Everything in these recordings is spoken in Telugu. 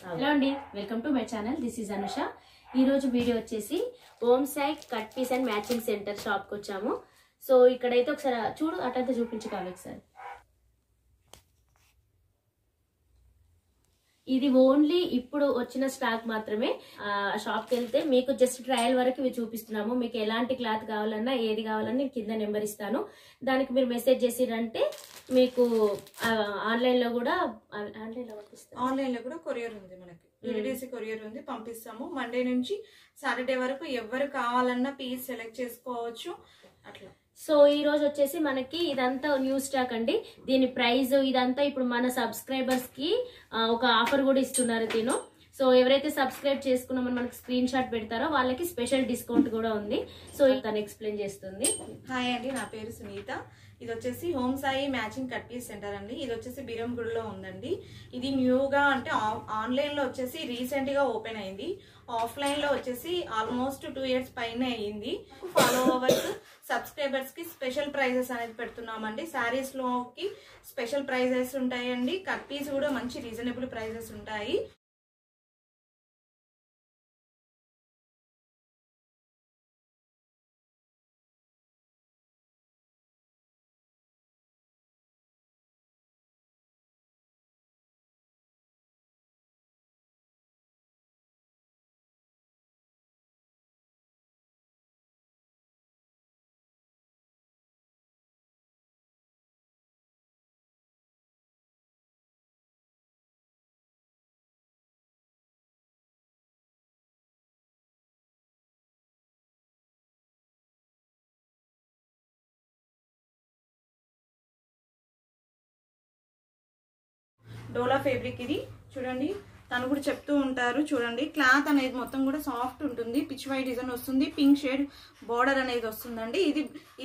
హలో అండి, welcome to my channel. This is Anusha. ఈరోజు వీడియో వచ్చేసి Om Sai cut piece and matching centre షాప్కి వచ్చాము. సో ఇక్కడైతే ఒకసారి చూడు, అటంతా చూపించుకోవాలి ఒకసారి. ఇది ఓన్లీ ఇప్పుడు వచ్చిన స్టాక్ మాత్రమే. షాప్కి వెళ్తే మీకు జస్ట్ ట్రయల్ వరకు ఇవి చూపిస్తున్నాము. మీకు ఎలాంటి క్లాత్ కావాలన్నా ఏది కావాలన్నా కింద నెంబర్ ఇస్తాను. దానికి మీరు మెసేజ్ చేసిరంటే మీకు ఆన్లైన్లో కూడా కొరియర్ ఉంది. మనకి యూనిడీసీ కొరియర్ ఉంది, పంపిస్తాము. మండే నుంచి సాటర్డే వరకు ఎవరు కావాలన్నా పీస్ సెలెక్ట్ చేసుకోవచ్చు అట్లా. సో ఈ రోజు వచ్చేసి మనకి ఇదంతా న్యూ స్టాక్ అండి. దీని ప్రైస్ ఇదంతా ఇప్పుడు మన సబ్స్క్రైబర్స్ కి ఒక ఆఫర్ కూడా ఇస్తున్నారు తిను. సో ఎవరైతే సబ్స్క్రైబ్ చేసుకున్నామని మనకి స్క్రీన్ షాట్ పెడతారో వాళ్ళకి స్పెషల్ డిస్కౌంట్ కూడా ఉంది. సో తను ఎక్స్ప్లెయిన్ చేస్తుంది. హాయ్ అండి, నా పేరు సునీత. ఇది వచ్చేసి Om Sai matching cut piece centre అండి. ఇది వచ్చేసి బీరంగూడలో ఉందండి. ఇది న్యూగా అంటే ఆన్లైన్ లో వచ్చేసి రీసెంట్ గా ఓపెన్ అయింది. ఆఫ్లైన్ లో వచ్చేసి ఆల్మోస్ట్ 2 years పైన అయ్యింది. ఫాలోవర్స్ సబ్స్క్రైబర్స్ కి స్పెషల్ ప్రైజెస్ అనేది పెడుతున్నామండి. శారీస్ లోకి స్పెషల్ ప్రైజెస్ ఉంటాయండి. కట్ పీస్ కూడా మంచి రీజనబుల్ ప్రైజెస్ ఉంటాయి. డోలా ఫ్యాబ్రిక్ ఇది చూడండి, తను కూడా చెప్తూ ఉంటారు. చూడండి, క్లాత్ అనేది మొత్తం కూడా సాఫ్ట్ ఉంటుంది. పిచ్ వై డిజైన్ వస్తుంది. పింక్ షేడ్ బార్డర్ అనేది వస్తుందండి.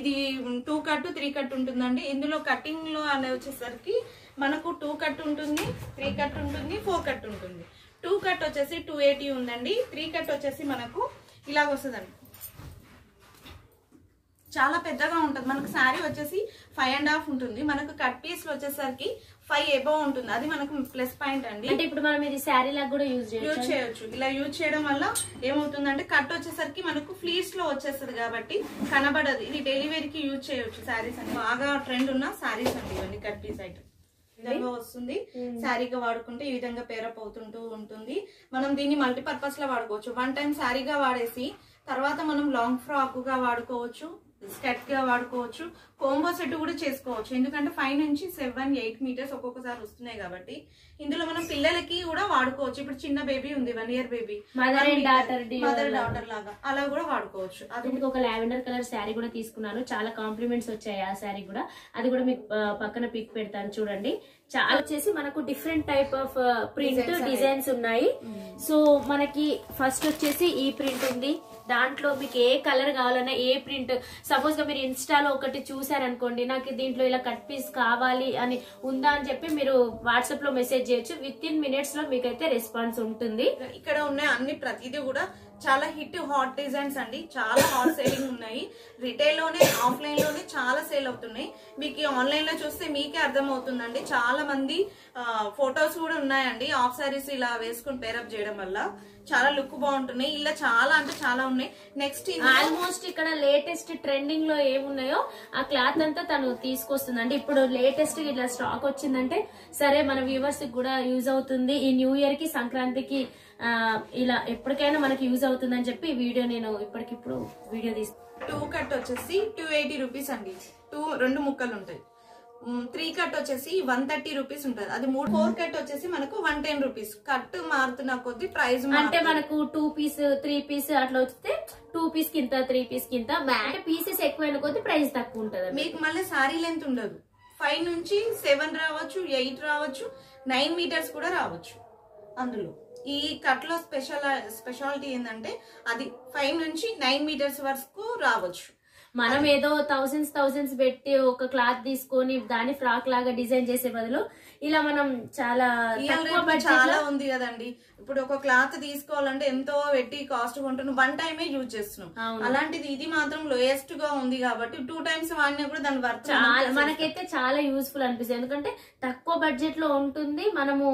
ఇది 2 కట్ 3 కట్ ఉంటుందండి. ఇందులో కటింగ్ లో అనేది వచ్చేసరికి మనకు 2 కట్ ఉంటుంది, 3 కట్ ఉంటుంది, 4 కట్ ఉంటుంది. 2 కట్ వచ్చేసి 280 ఉందండి. 3 కట్ వచ్చేసి మనకు ఇలాగ వస్తుందండి. చాలా పెద్దగా ఉంటుంది. మనకు శారీ వచ్చేసి 5.5 ఉంటుంది. మనకు కట్ పీస్ లో వచ్చేసరికి 5 above ఉంటుంది. అది మనకు ప్లస్ పాయింట్ అండి. అంటే ఇప్పుడు మనం ఇది శారీ లాగా కూడా యూజ్ చేయొచ్చు. ఇలా యూజ్ చేయడం వల్ల ఏమవుతుందంటే కట్ వచ్చేసరికి మనకు ఫ్లీట్స్ లో వచ్చేస్తుంది కాబట్టి కనబడదు. ఇది డైలీ వేర్ కి యూజ్ చేయొచ్చు. శారీస్ అని బాగా ట్రెండ్ ఉన్న శారీస్ అండి ఇవన్నీ. కట్ పీస్ ఐటమ్ విధంగా వస్తుంది. శారీగా వాడుకుంటే ఈ విధంగా పేరప్ అవుతుంటూ ఉంటుంది. మనం దీన్ని మల్టీపర్పస్ లో వాడుకోవచ్చు. 1 time శారీగా వాడేసి తర్వాత మనం లాంగ్ ఫ్రాక్ గా వాడుకోవచ్చు, స్కర్ట్ గా వాడుకోవచ్చు, కోంబో సెట్ కూడా చేసుకోవచ్చు. ఎందుకంటే 5 నుంచి 7, 8 మీటర్స్ ఒక్కొక్కసారి వస్తున్నాయి కాబట్టి ఇందులో మనం పిల్లలకి కూడా వాడుకోవచ్చు. ఇప్పుడు చిన్న బేబీ ఉంది, 1 year బేబీ, మదర్ డాటర్ లాగా అలా కూడా వాడుకోవచ్చు. అది ఒక లావెండర్ కలర్ శారీ కూడా తీసుకున్నాను. చాలా కాంప్లిమెంట్స్ వచ్చాయి ఆ శారీ కూడా. అది కూడా మీకు పక్కన పిక్ పెడతాను చూడండి. చాలా వచ్చేసి మనకు different type of print designs ఉన్నాయి. సో మనకి ఫస్ట్ వచ్చేసి ఈ ప్రింట్ ఉంది. దాంట్లో మీకు ఏ కలర్ కావాలన్నా ఏ ప్రింట్, సపోజ్ గా మీరు ఇన్స్టాలో ఒకటి చూసారనుకోండి, నాకు దీంట్లో ఇలా కట్ పీస్ కావాలి అని ఉందా అని చెప్పి మీరు వాట్సాప్ లో మెసేజ్ చేయొచ్చు. within minutes లో మీకైతే రెస్పాన్స్ ఉంటుంది. ఇక్కడ ఉన్న అన్ని ప్రతిదీ కూడా చాలా హిట్ హాట్ డిజైన్స్ అండి. చాలా హాట్ సేలింగ్ ఉన్నాయి. రిటైల్ లోనే ఆఫ్లైన్ లోనే చాలా సేల్ అవుతున్నాయి. మీకు ఆన్లైన్ లో చూస్తే మీకే అర్థం అవుతుందండి. చాలా మంది ఫొటోస్ కూడా ఉన్నాయండి. ఆఫ్ సారీస్ ఇలా వేసుకుని పేరప్ చేయడం వల్ల చాలా లుక్ బాగుంటున్నాయి. ఇలా చాలా అంటే చాలా ఉన్నాయి. నెక్స్ట్ ఆల్మోస్ట్ ఇక్కడ లేటెస్ట్ ట్రెండింగ్ లో ఏమున్నాయో ఆ క్లాత్ అంతా తను తీసుకొస్తుందండి. ఇప్పుడు లేటెస్ట్ ఇట్లా స్టాక్ వచ్చిందంటే సరే మన వ్యూవర్స్ కి కూడా యూజ్ అవుతుంది. ఈ న్యూ ఇయర్ కి, సంక్రాంతికి ఇలా ఎప్పటికైనా మనకి యూజ్ అవుతుందని చెప్పి వీడియో నేను ఇప్పటికిప్పుడు వీడియో తీసుకు. 2 కట్ వచ్చేసి 280 రూపీస్ అండి. 2 ముక్కలు ఉంటాయి. 3 కట్ వచ్చేసి 130 రూపీస్ ఉంటుంది. అది 4 కట్ వచ్చేసి మనకు 110 రూపీస్. కట్ మారుతున్న కొద్ది ప్రైస్ అంటే మనకు 2 పీస్ 3 పీస్ అట్లా వస్తే 2 పీస్ కింద 3 పీస్ కింద అంటే పీసెస్ ఎక్కువైన కొద్ది ప్రైస్ తక్కువ ఉంటుంది. మీకు మళ్ళీ సారీ లెంత్ ఉండదు. 5 నుంచి 7 రావచ్చు, 8 రావచ్చు, 9 మీటర్స్ కూడా రావచ్చు. అందులో ఈ కట్ లో స్పెషాలిటీ ఏంటంటే అది 5 నుంచి 9 మీటర్స్ వరకు రావచ్చు. మనం ఏదో థౌసండ్స్ పెట్టి ఒక క్లాత్ తీసుకొని దాన్ని ఫ్రాక్ లాగా డిజైన్ చేసే బదులు ఇలా మనం చాలా చాలా ఉంది కదండి. ఇప్పుడు ఒక క్లాత్ తీసుకోవాలంటే ఎంతో పెట్టి కాస్ట్ కొంటున్నాం, 1 టైమే యూజ్ చేస్తున్నాం. అలాంటిది ఇది మాత్రం లోయెస్ట్ గా ఉంది కాబట్టి 2 టైమ్స్ వాడినా కూడా దాని వర్త్ మనకైతే చాలా యూస్ఫుల్ అనిపిస్తుంది. ఎందుకంటే తక్కువ బడ్జెట్ లో ఉంటుంది, మనము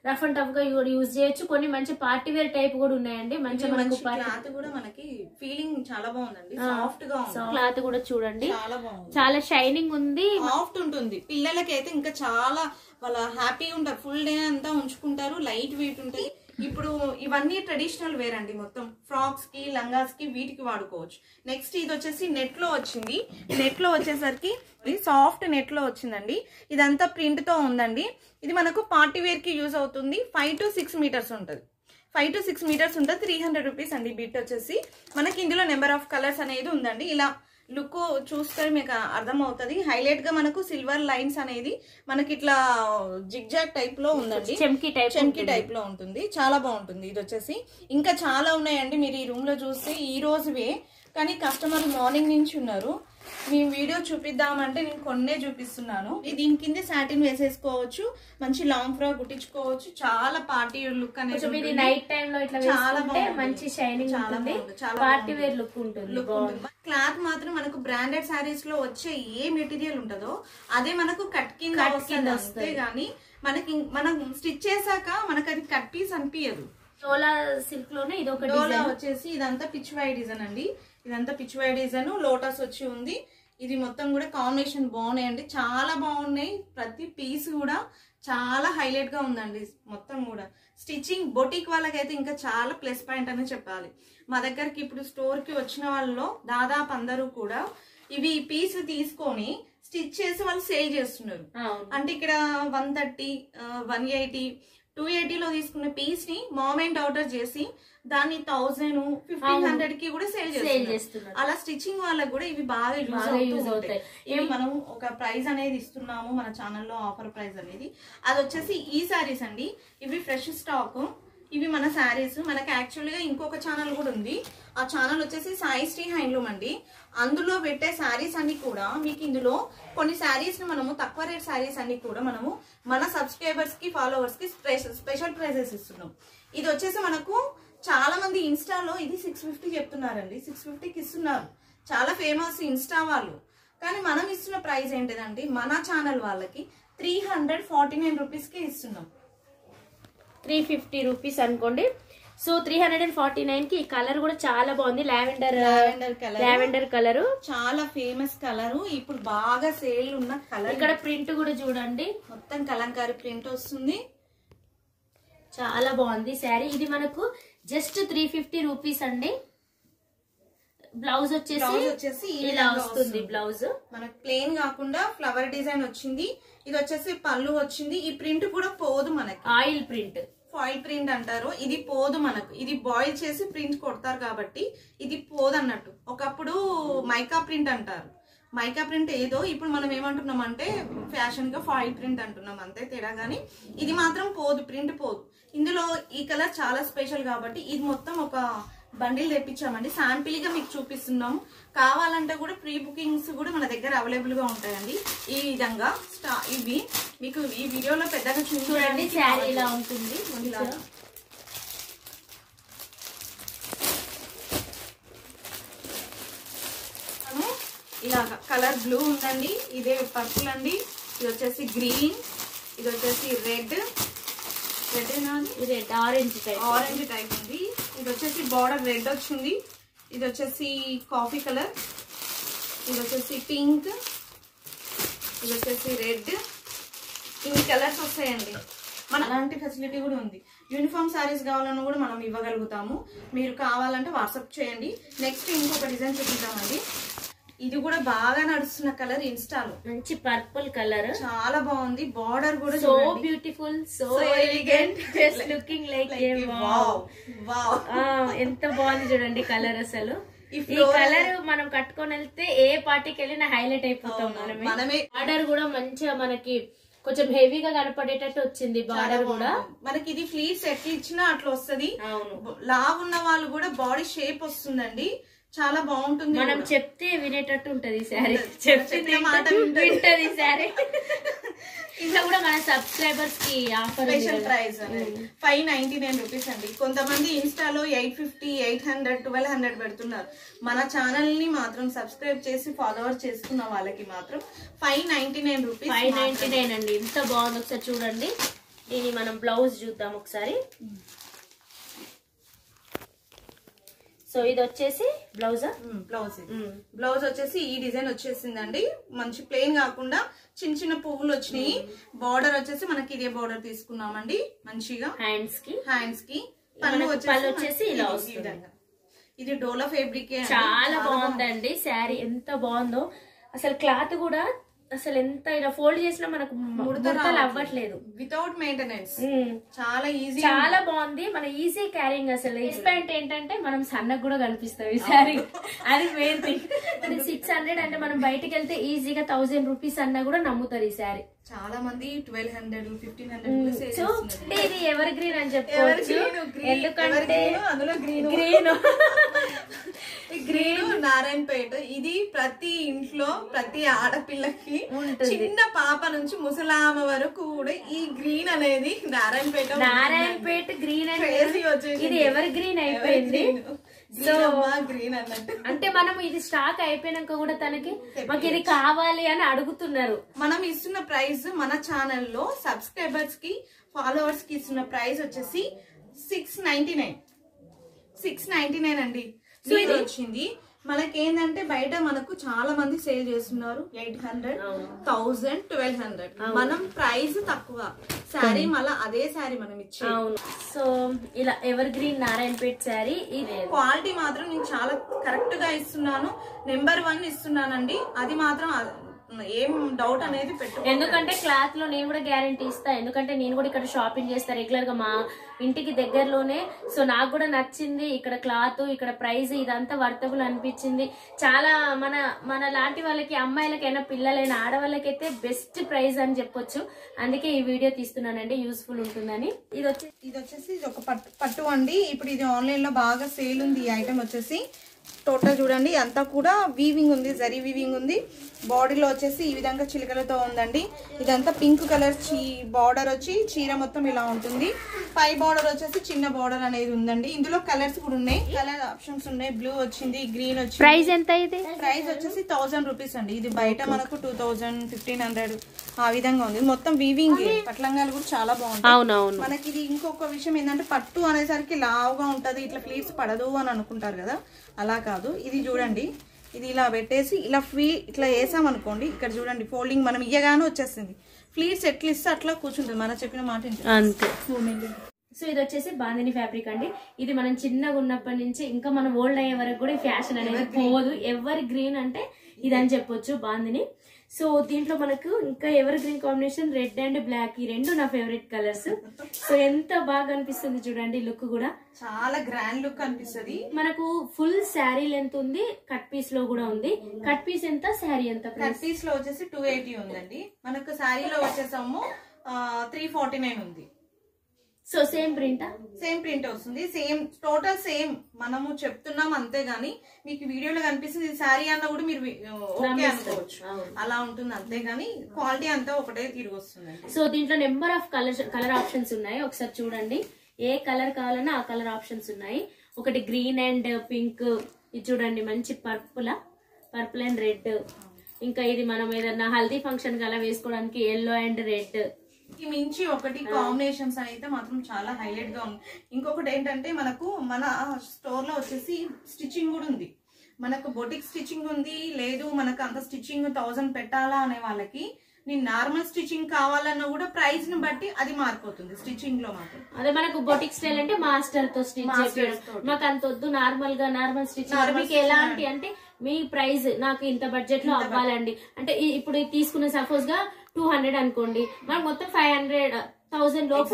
రఫ్ అండ్ టఫ్ గా యూజ్ చేయొచ్చు. కొన్ని మంచి పార్టీ వేర్ టైప్ కూడా ఉన్నాయండి. మంచి క్లాత్ కూడా మనకి ఫీలింగ్ చాలా బాగుందండి, సాఫ్ట్ గా ఉంది. క్లాత్ కూడా చూడండి చాలా బాగుంది, చాలా షైనింగ్ ఉంది, సాఫ్ట్ ఉంటుంది. పిల్లలకైతే ఇంకా చాలా వాళ్ళ హ్యాపీగా ఉంటారు, ఫుల్ డే అంతా ఉంచుకుంటారు, లైట్ వెయిట్ ఉంటాయి. ఇప్పుడు ఇవన్నీ ట్రెడిషనల్ వేర్ అండి, మొత్తం ఫ్రాక్స్ కి లంగాస్ కి వీటికి వాడుకోవచ్చు. నెక్స్ట్ ఇది వచ్చేసి నెట్ లో వచ్చింది. నెట్ లో వచ్చేసరికి సాఫ్ట్ నెట్ లో వచ్చిందండి. ఇదంతా ప్రింట్ తో ఉందండి. ఇది మనకు పార్టీ వేర్ కి యూజ్ అవుతుంది. 5 to 6 మీటర్స్ ఉంటుంది. 5 to 6 మీటర్స్ ఉంటుంది. 300 రూపీస్ అండి. బిట్ వచ్చేసి మనకి ఇందులో నెంబర్ ఆఫ్ కలర్స్ అనేది ఉందండి. ఇలా లుక్ చూస్తే మీకు అర్థం అవుతుంది. హైలైట్ గా మనకు సిల్వర్ లైన్స్ అనేది మనకి ఇట్లా జిగ్జాగ్ టైప్ లో ఉందండి, చెంకి టైప్ లో ఉంటుంది. చాలా బాగుంటుంది. ఇది వచ్చేసి ఇంకా చాలా ఉన్నాయండి. మీరు ఈ రూమ్ లో చూస్తే ఈ రోజువే, కానీ కస్టమర్ మార్నింగ్ నుంచి ఉన్నారు. మేము వీడియో చూపిద్దామంటే నేను కొన్నే చూపిస్తున్నాను. దీని కింద సాటిన్ వేసేసుకోవచ్చు, మంచి లాంగ్ ఫ్రాక్ కుట్టించుకోవచ్చు. చాలా పార్టీ లుక్ అనేది నైట్ టైం లో ఇట్లా చాలా మంచి షైనింగ్ ఉంటుంది, పార్టీ వేర్ లుక్ ఉంటుంది. క్లాత్ మాత్రం మనకు బ్రాండెడ్ సారీస్ లో వచ్చే ఏ మెటీరియల్ ఉంటుందో అదే మనకు కట్ కింద వస్తే గానీ మనం స్టిచ్ చేశాక మనకు అది కట్ పీస్ అనిపించదు. డోలా సిల్క్ లోనే ఇది ఒక డోలా వచ్చేసి ఇదంతా పిచ్ వై డిజైన్ అండి. ఇదంతా పిచ్ వై డిజైన్, లోటస్ వచ్చి ఉంది. ఇది మొత్తం కూడా కాంబినేషన్ బాగున్నాయండి, చాలా బాగున్నాయి. ప్రతి పీస్ కూడా చాలా హైలైట్ గా ఉందండి. మొత్తం కూడా స్టిచ్చింగ్ బొటిక్ వాళ్ళకైతే ఇంకా చాలా ప్లస్ పాయింట్ అని చెప్పాలి. మా దగ్గరకి ఇప్పుడు స్టోర్ కి వచ్చిన వాళ్ళలో దాదాపు అందరూ కూడా ఇవి పీస్ తీసుకొని స్టిచ్ చేసి వాళ్ళు సేల్ చేస్తున్నారు. అంటే ఇక్కడ 130, 180, 280లో తీసుకున్న పీస్ ని మూమెంట్ ఆర్డర్ చేసి దాన్ని 1000, 1500 కి కూడా సేల్ చేస్తున్నారు. అలా స్టిచ్చింగ్ వాళ్ళకి కూడా ఇవి బాగా యూజ్ అవుతాయి. ఇవి మనం ఒక ప్రైస్ అనేది ఇస్తున్నాము మన ఛానల్లో, ఆఫర్ ప్రైస్ అనేది. అది వచ్చేసి ఈ సారీస్ అండి. ఇవి ఫ్రెష్ స్టాక్. ఇవి మన శారీస్. మనకి యాక్చువల్ గా ఇంకొక ఛానల్ కూడా ఉంది. ఆ ఛానల్ వచ్చేసి సాయి శ్రీ హ్యాండ్లూమ్ అండి. అందులో పెట్టే శారీస్ అన్ని కూడా మీకు ఇందులో కొన్ని శారీస్ ని మనము తక్కువ రేట్ శారీస్ అన్ని కూడా మనము మన సబ్స్క్రైబర్స్ కి ఫాలోవర్స్ కి స్పెషల్ ప్రైజెస్ ఇస్తున్నాం. ఇది వచ్చేసి మనకు చాలా మంది ఇన్స్టాలో ఇది 650 చెప్తున్నారండి. 650కి ఇస్తున్నారు, చాలా ఫేమస్ ఇన్స్టా వాళ్ళు. కానీ మనం ఇస్తున్న ప్రైస్ ఏంటిదండి, మన ఛానల్ వాళ్ళకి 349 రూపీస్కి ఇస్తున్నాం. 350 రూపీస్ అనుకోండి. సో 349 కి ఈ కలర్ కూడా చాలా బాగుంది. లావెండర్ కలర్ చాలా ఫేమస్ కలర్, ఇప్పుడు బాగా సేల్ ఉన్న కలర్. ఇక్కడ ప్రింట్ కూడా చూడండి, మొత్తం కలంకారీ ప్రింట్ వస్తుంది. చాలా బాగుంది శారీ. ఇది మనకు జస్ట్ 350 రూపీస్ అండి. బ్లౌజ్ వచ్చేసి ఇలా వస్తుంది. బ్లౌజ్ మనకు ప్లెయిన్ కాకుండా ఫ్లవర్ డిజైన్ వచ్చింది. ఇది వచ్చేసి పళ్ళు వచ్చింది. ఈ ప్రింట్ కూడా పోదు మనకి, ఆయిల్ ప్రింట్, ఫాయిల్ ప్రింట్ అంటారు. ఇది పోదు మనకు, ఇది బాయిల్ చేసి ప్రింట్ కొడతారు కాబట్టి ఇది పోదు అన్నట్టు. ఒకప్పుడు మైకా ప్రింట్ అంటారు. మైకా ప్రింట్ ఏదో, ఇప్పుడు మనం ఏమంటున్నాం అంటే ఫ్యాషన్ గా ఫాయిల్ ప్రింట్ అంటున్నాం, అంతే తేడా. గానీ ఇది మాత్రం పోదు, ప్రింట్ పోదు. ఇందులో ఈ కలర్ చాలా స్పెషల్ కాబట్టి ఇది మొత్తం ఒక బండిల్ తెప్పించామండి. శాంపిల్ గా మీకు చూపిస్తున్నాము. కావాలంటే కూడా ప్రీ బుకింగ్స్ కూడా మన దగ్గర అవైలబుల్ గా ఉంటాయండి. ఈ విధంగా ఇవి మీకు ఈ వీడియోలో పెద్దగా చూడండి. శారీ ఇలా ఉంటుంది. ఇలాగా కలర్ బ్లూ ఉందండి, ఇదే పర్పుల్ అండి, ఇది వచ్చేసి గ్రీన్, ఇది వచ్చేసి రెడ్ ఆరెంజ్ టైప్ ఉంది. ఇది వచ్చేసి బార్డర్ రెడ్ వచ్చింది. ఇది వచ్చేసి కాఫీ కలర్, ఇది వచ్చేసి పింక్, ఇది వచ్చేసి రెడ్. ఇన్ని కలర్స్ వస్తాయండి. మన అలాంటి ఫెసిలిటీ కూడా ఉంది. యూనిఫామ్ శారీస్ కావాలన్నా కూడా మనం ఇవ్వగలుగుతాము. మీరు కావాలంటే వాట్సాప్ చేయండి. నెక్స్ట్ ఇంకొక డిజైన్ చూపిద్దామండి. ఇది కూడా బాగా నడుస్తున్న కలర్ ఇన్స్టాలో, మంచి పర్పుల్ కలర్, చాలా బాగుంది. బార్డర్ కూడా so beautiful, so elegant, just looking like ఎంత బాగుంది చూడండి కలర్. అసలు ఈ కలర్ మనం కట్టుకొని వెళ్తే ఏ పార్టీకి వెళ్ళినా హైలైట్ అయిపోతాం మనమే. బార్డర్ కూడా మంచిగా మనకి కొంచెం హెవీగా కనపడేటట్టు వచ్చింది. బార్డర్ కూడా మనకి ఇది ఫ్లీట్స్ ఎట్లా ఇచ్చినా అట్లా వస్తుంది. లావ్ ఉన్న వాళ్ళు కూడా బాడీ షేప్ వస్తుందండి, చాలా బాగుంటుంది. మనం చెప్తే వినేటట్టు ఉంటది ఈ శారీ, చెప్పిన మాట వింటది శారీ. ఇంకా కూడా మన సబ్స్క్రైబర్స్ కి ఆఫర్ స్పెషల్ ప్రైస్ 599 రూపీస్ అండి. కొంతమంది ఇన్స్టాలో 850, 800, 1200 పెడుతున్నారు. మన ఛానల్ ని మాత్రం సబ్స్క్రైబ్ చేసి ఫాలోవర్ చేసుకున్న వాళ్ళకి మాత్రం 599 రూపీస్. 599 అండి. ఎంత బాగుంది ఒకసారి చూడండి. దీని మనం బ్లౌజ్ చూద్దాం ఒకసారి. సో ఇది వచ్చేసి బ్లౌజ్ వచ్చేసి ఈ డిజైన్ వచ్చేసిందండి. మంచి ప్లెయిన్ కాకుండా చిన్న చిన్న పువ్వులు వచ్చినాయి. బార్డర్ వచ్చేసి మనకి ఇదే బార్డర్ తీసుకున్నామండి మంచిగా. హ్యాండ్స్ కి పళ్ళు వచ్చేసి ఇలా వస్తుంది. ఇది డోలా ఫ్యాబ్రిక్, చాలా బాగుందండి శారీ. ఎంత బాగుందో అసలు. క్లాత్ కూడా అసలు ఎంత ఇలా ఫోల్డ్ చేసినా మనకు ముడతలు అవ్వట్లేదు. వితౌట్ మెయింటెనెన్స్ చాలా ఈజీ, చాలా బాగుంది. మన ఈజీ క్యారింగ్. అసలు ఎక్స్పెంట్ ఏంటంటే మనం సన్నకు కూడా కనిపిస్తాం ఈ శారీ. అది మెయిన్ థింగ్. 600 అంటే మనం బయటకు వెళ్తే ఈజీగా 1000 రూపీస్ అన్నా కూడా నమ్ముతారు ఈ శారీ. చాలా మంది 1200, 1500. సో ఇది ఎవర్ గ్రీన్ అని చెప్పవచ్చు. ఎందుకంటే అందులో గ్రీన్ నారాయణపేట. ఇది ప్రతి ఇంట్లో ప్రతి ఆడపిల్లకి చిన్న పాప నుంచి ముసలామ వరకు కూడా ఈ గ్రీన్ అనేది నారాయణపేట గ్రీన్ అనేది ఇది ఎవర్ గ్రీన్ అయిపోయింది. సో గ్రీన్ అన్నట్టు అంటే మనం ఇది స్టాక్ అయిపోయినాక కూడా తనకి మాకు ఇది కావాలి అని అడుగుతున్నారు. మనం ఇస్తున్న ప్రైస్ మన ఛానల్లో సబ్స్క్రైబర్స్ కి ఫాలోవర్స్ కి ఇస్తున్న ప్రైస్ వచ్చేసి 699 అండి. సో ఇది వచ్చింది మనకేందంటే బయట మనకు చాలా మంది సేల్ చేస్తున్నారు 800, 1000, 1200. మనం ప్రైస్ తక్కువ, శారీ మళ్ళీ అదే శారీ మనం ఇచ్చే. సో ఇలా ఎవర్ గ్రీన్ నారాయణపేట శారీ. ఇది క్వాలిటీ మాత్రం నేను చాలా కరెక్ట్ గా ఇస్తున్నాను. నెంబర్ 1 ఇస్తున్నానండి. అది మాత్రం ఏం డౌట్ అనేది పెట్టు. ఎందుకంటే క్లాత్ లో నేను కూడా గ్యారంటీ ఇస్తా. ఎందుకంటే నేను కూడా ఇక్కడ షాపింగ్ చేస్తా రెగ్యులర్ గా మా ఇంటికి దగ్గరలోనే. సో నాకు కూడా నచ్చింది ఇక్కడ క్లాత్, ఇక్కడ ప్రైస్ ఇదంతా వర్తబుల్ అనిపించింది. చాలా మన లాంటి వాళ్ళకి, అమ్మాయిలకైనా పిల్లలైనా ఆడవాళ్ళకైతే బెస్ట్ ప్రైస్ అని చెప్పొచ్చు. అందుకే ఈ వీడియో తీస్తున్నానండి, యూస్ఫుల్ ఉంటుందని. ఇది వచ్చేసి ఇది ఒక పట్టు అండి. ఇప్పుడు ఇది ఆన్లైన్ లో బాగా సేల్ ఉంది. ఈ ఐటమ్ వచ్చేసి టోటల్ చూడండి అంతా కూడా వీవింగ్ ఉంది, జరీ వీవింగ్ ఉంది. బాడీలో వచ్చేసి ఈ విధంగా చిలుకలతో ఉందండి. ఇదంతా పింక్ కలర్ బార్డర్ వచ్చి చీర మొత్తం ఇలా ఉంటుంది. పై బార్డర్ వచ్చేసి చిన్న బార్డర్ అనేది ఉందండి. ఇందులో కలర్స్ కూడా ఉన్నాయి, కలర్ ఆప్షన్స్ ఉన్నాయి. బ్లూ వచ్చింది, గ్రీన్ వచ్చింది. ప్రైస్ ఎంత ఇది? ప్రైస్ వచ్చేసి 1000 రూపీస్ అండి. ఇది బయట మనకు 2000, 1500 ఆ విధంగా ఉంది. మొత్తం వీవింగ్. పట్లంగాలు కూడా చాలా బాగుంటాయి. మనకి ఇది ఇంకొక విషయం ఏంటంటే పట్టు అనేసరికి లావుగా ఉంటది, ఇట్లా ఫ్లీట్స్ పడదు అని అనుకుంటారు కదా, అలా కాదు. ఇది చూడండి, ఇది ఇలా పెట్టేసి ఇలా ఇట్లా వేసామనుకోండి, ఇక్కడ చూడండి ఫోల్డింగ్ మనం ఇయ్యగానే వచ్చేస్తుంది. ఫ్లీట్స్ ఎట్లా ఇస్తే అట్లా కూర్చుంటుంది, మన చెప్పిన మాట అంతే. సో ఇది వచ్చేసి బాందిని ఫ్యాబ్రిక్ అండి. ఇది మనం చిన్నగా ఉన్నప్పటి నుంచి ఇంకా మనం ఓల్డ్ అయ్యే వరకు కూడా ఫ్యాషన్ అనేది పోదు. ఎవర్ గ్రీన్ అంటే ఇది అని చెప్పొచ్చు బాందిని. సో దీంట్లో మనకు ఇంకా evergreen combination red and black, ఈ రెండు నా ఫేవరెట్ కలర్స్. సో ఎంత బాగా అనిపిస్తుంది చూడండి, లుక్ కూడా చాలా గ్రాండ్ లుక్ అనిపిస్తుంది. మనకు ఫుల్ శారీ లెంత్ ఉంది, కట్ పీస్ లో కూడా ఉంది. కట్ పీస్ ఎంత, శారీ ఎంత? కట్ పీస్ లో వచ్చేసి 280 ఉందండి. మనకు శారీలో వచ్చేసాము 349 ఉంది. సో సేమ్ ప్రింట్ వస్తుంది. సేమ్ టోటల్ సేమ్ మనము చెప్తున్నాం అంతే గానీ మీకు వీడియోలో కనిపిస్తుంది ఇది శారీ అన్న కూడా మీరు ఓకే అనుకోవచ్చు, అలా ఉంటుంది అంతే గానీ క్వాలిటీ అంతా ఒకటే తిరిగి వస్తుంది. సో దీంట్లో నెంబర్ ఆఫ్ కలర్ ఆప్షన్స్ ఉన్నాయి. ఒకసారి చూడండి, ఏ కలర్ కావాలన్నా ఆ కలర్ ఆప్షన్స్ ఉన్నాయి. ఒకటి గ్రీన్ అండ్ పింక్, ఇది చూడండి మంచి పర్పుల్ అండ్ రెడ్. ఇంకా ఇది మనం ఏదన్నా హల్దీ ఫంక్షన్ కి అలా వేసుకోవడానికి ఎల్లో అండ్ రెడ్. ఈ మించి ఒకటి కాంబినేషన్స్ అయితే మాత్రం చాలా హైలైట్ గా ఉంది. ఇంకొకటి ఏంటంటే మనకు మన స్టోర్ లో వచ్చేసి స్టిచ్చింగ్ కూడా ఉంది. మనకు బొటిక్ స్టిచ్చింగ్ ఉంది, లేదు మనకు అంత స్టిచ్చింగ్ 1000 పెట్టాలా అనే వాళ్ళకి నేను నార్మల్ స్టిచ్చింగ్ కావాలన్నా కూడా ప్రైస్ ని బట్టి అది మారిపోతుంది స్టిచ్చింగ్ లో మాత్రం. అదే మనకు బొటిక్ స్టైల్ అంటే మాస్టర్ తో స్టిచ్ చేయడం, మాకు అంత వద్దు. నార్మల్ స్టిచ్చింగ్ మీకు ఎలాంటి అంటే మీ ప్రైస్ నాకు ఇంత బడ్జెట్ లో అవ్వాలండి అంటే, ఇప్పుడు తీసుకున్న సపోజ్ గా 200 అనుకోండి, మనకు మొత్తం 500, 1000 లోపు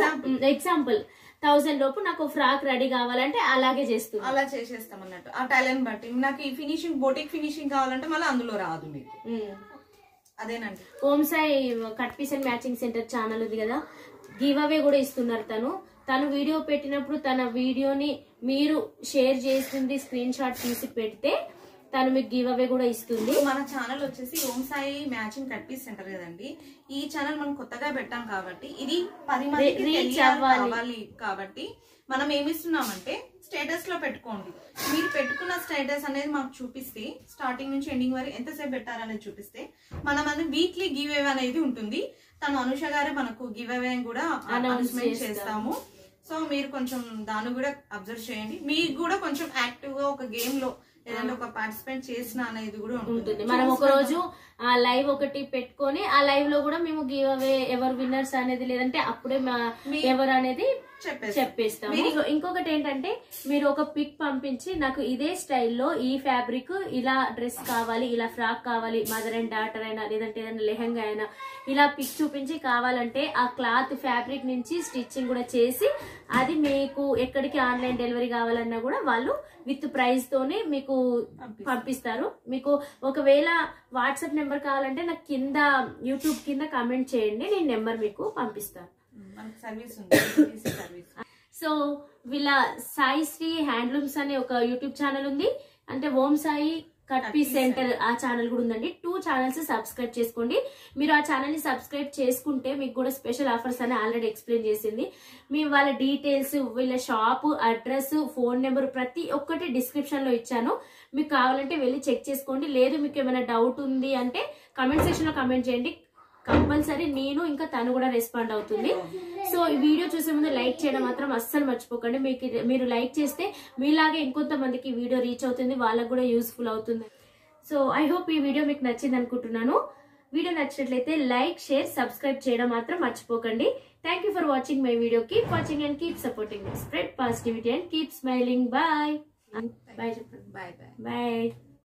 ఎగ్జాంపుల్ 1000 లోపు నాకు ఫ్రాక్ రెడీ కావాలంటే అలాగే చేస్తుంది, అలా చేసేస్తాం అన్నట్టు ఆ టాలెంట్ బట్టి. నాకు ఈ ఫినిషింగ్ బొటిక్ ఫినిషింగ్ కావాలంటే మళ్ళీ అందులో రాదు మీకు. అదేనండి. Om Sai cut piece and matching centre channel ఉంది కదా, గివ్ అవే కూడా ఇస్తున్నారు తను. తను వీడియో పెట్టినప్పుడు తన వీడియోని మీరు షేర్ చేస్తుంది, స్క్రీన్ షాట్ తీసి పెడితే తను మీకు గివ్ అవే కూడా ఇస్తుంది. మన ఛానల్ వచ్చేసి Om Sai matching cut piece centre కదండి. ఈ ఛానల్ మనం కొత్తగా పెట్టాం కాబట్టి ఇది 10 మందికి తెలియాలి కాబట్టి మనం ఏమిస్తున్నామంటే స్టేటస్ లో పెట్టుకోండి. మీరు పెట్టుకున్న స్టేటస్ అనేది మాకు చూపిస్తే స్టార్టింగ్ నుంచి ఎండింగ్ వరకు ఎంతసేపు పెట్టారనేది చూపిస్తే మనం వీక్లీ గివ్ అవే అనేది ఉంటుంది. తను అనుష గారే మనకు గివ్ అవే కూడా అనౌన్స్మెంట్ చేస్తాము. సో మీరు కొంచెం దాన్ని కూడా అబ్జర్వ్ చేయండి. మీకు కూడా కొంచెం యాక్టివ్ గా ఒక గేమ్ లో ఏదైనా ఒక పార్టిసిపేట్ చేసిన అనేది కూడా ఉంటుంది. మనం ఒక రోజు ఆ లైవ్ ఒకటి పెట్టుకొని ఆ లైవ్ లో కూడా మేము గివ్ అవే ఎవరు విన్నర్స్ అనేది లేదంటే అప్పుడే ఎవరు అనేది చెప్పేస్తాం. ఇంకొకటి ఏంటంటే మీరు ఒక పిక్ పంపించి నాకు ఇదే స్టైల్లో ఈ ఫ్యాబ్రిక్ ఇలా డ్రెస్ కావాలి, ఇలా ఫ్రాక్ కావాలి, మదర్ అండ్ డాటర్ అయినా లేదంటే ఏదైనా లెహంగా అయినా ఇలా పిక్ చూపించి కావాలంటే ఆ క్లాత్ ఫ్యాబ్రిక్ నుంచి స్టిచ్చింగ్ కూడా చేసి అది మీకు ఎక్కడికి ఆన్లైన్ డెలివరీ కావాలన్నా కూడా వాళ్ళు విత్ ప్రైస్ తోనే మీకు పంపిస్తారు. మీకు ఒకవేళ వాట్సాప్ నెంబర్ కావాలంటే నాకు కింద యూట్యూబ్ కింద కామెంట్ చేయండి, నేను నెంబర్ మీకు పంపిస్తాను. సో వీళ్ళ సాయి శ్రీ హ్యాండ్లూమ్స్ అనే ఒక యూట్యూబ్ ఛానల్ ఉంది, అంటే ఓం సాయి కట్ పీస్ సెంటర్ ఆ ఛానల్ కూడా ఉందండి. 2 ఛానల్స్ సబ్స్క్రైబ్ చేసుకోండి. మీరు ఆ ఛానల్ ని సబ్స్క్రైబ్ చేసుకుంటే మీకు కూడా స్పెషల్ ఆఫర్స్ అని ఆల్రెడీ ఎక్స్ప్లెయిన్ చేసింది. మీ వాళ్ళ డీటెయిల్స్, వీళ్ళ షాప్ అడ్రస్, ఫోన్ నెంబర్ ప్రతి ఒక్కటి డిస్క్రిప్షన్ లో ఇచ్చాను. మీకు కావాలంటే వెళ్ళి చెక్ చేసుకోండి. లేదు మీకు ఏమైనా డౌట్ ఉంది అంటే కమెంట్ సెక్షన్ లో కమెంట్ చేయండి, కంపల్సరీ నేను ఇంకా తను కూడా రెస్పాండ్ అవుతుంది. సో ఈ వీడియో చూసే ముందు లైక్ చేయడం మాత్రం అస్సలు మర్చిపోకండి. మీరు లైక్ చేస్తే మీలాగే ఇంకొంతమందికి వీడియో రీచ్ అవుతుంది, వాళ్ళకు కూడా యూస్ఫుల్ అవుతుంది. సో ఐ హోప్ ఈ వీడియో మీకు నచ్చింది అనుకుంటున్నాను. వీడియో నచ్చినట్లయితే లైక్, షేర్, సబ్స్క్రైబ్ చేయడం మాత్రం మర్చిపోకండి. Thank you for watching my video. Keep watching and keep supporting. Spread positivity and keep smiling. Bye. Bye చెప్పండి. Bye bye bye.